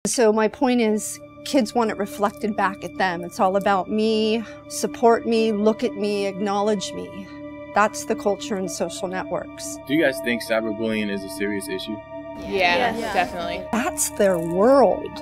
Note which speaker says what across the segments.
Speaker 1: So my point is, kids want it reflected back at them. It's all about me, support me, look at me, acknowledge me. That's the culture in social networks.
Speaker 2: Do you guys think cyberbullying is a serious issue?
Speaker 3: Yeah, definitely.
Speaker 1: That's their world.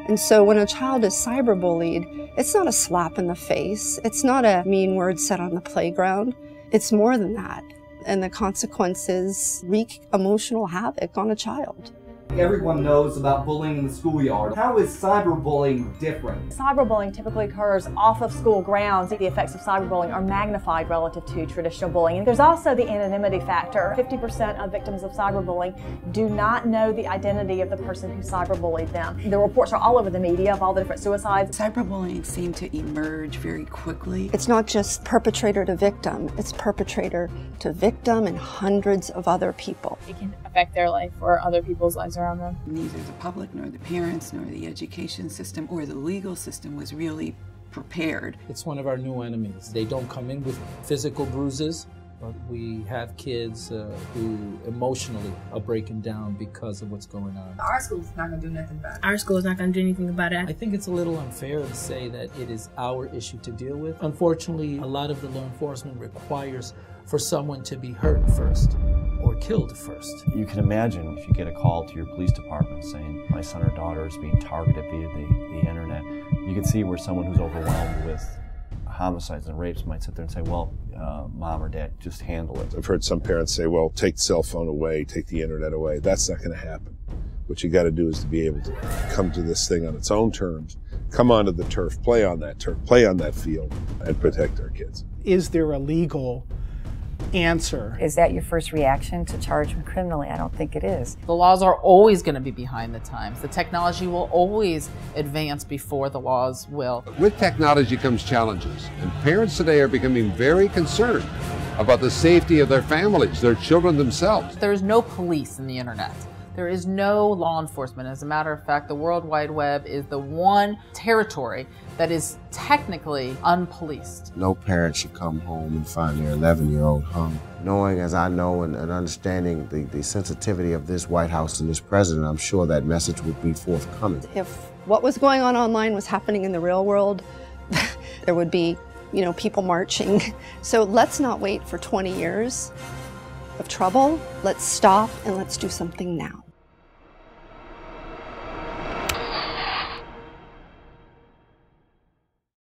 Speaker 1: And so when a child is cyberbullied, it's not a slap in the face. It's not a mean word said on the playground. It's more than that. And the consequences wreak emotional havoc on a child.
Speaker 4: Everyone knows about bullying in the schoolyard. How is cyberbullying different?
Speaker 5: Cyberbullying typically occurs off of school grounds. The effects of cyberbullying are magnified relative to traditional bullying. And there's also the anonymity factor. 50% of victims of cyberbullying do not know the identity of the person who cyberbullied them. The reports are all over the media of all the different suicides.
Speaker 6: Cyberbullying seemed to emerge very quickly.
Speaker 1: It's not just perpetrator to victim, it's perpetrator to victim and hundreds of other people.
Speaker 3: It can affect their life or other people's lives around them.
Speaker 6: Neither the public, nor the parents, nor the education system, or the legal system was really prepared.
Speaker 7: It's one of our new enemies. They don't come in with physical bruises, but we have kids who emotionally are breaking down because of what's going on.
Speaker 8: Our school's not going to do nothing about it.
Speaker 3: Our school is not going to do anything about it.
Speaker 7: I think it's a little unfair to say that it is our issue to deal with. Unfortunately, a lot of the law enforcement requires for someone to be hurt first or killed first.
Speaker 9: You can imagine if you get a call to your police department saying, my son or daughter is being targeted via the internet, you can see where someone who's overwhelmed with homicides and rapes might sit there and say, well, mom or dad, just handle it.
Speaker 10: I've heard some parents say, well, take the cell phone away, take the internet away. That's not going to happen. What you got to do is to be able to come to this thing on its own terms, come onto the turf, play on that field, and protect our kids.
Speaker 11: Is there a legal answer?
Speaker 12: Is that your first reaction to charge them criminally? I don't think it is.
Speaker 13: The laws are always going to be behind the times. The technology will always advance before the laws will.
Speaker 14: With technology comes challenges, and parents today are becoming very concerned about the safety of their families, their children themselves.
Speaker 13: There is no police in the internet. There is no law enforcement. As a matter of fact, the World Wide Web is the one territory that is technically unpoliced.
Speaker 15: No parent should come home and find their 11-year-old hung. Knowing, as I know, and understanding the sensitivity of this White House and this president, I'm sure that message would be forthcoming.
Speaker 1: If what was going on online was happening in the real world, there would be, people marching. So let's not wait for 20 years of trouble. Let's stop and let's do something now.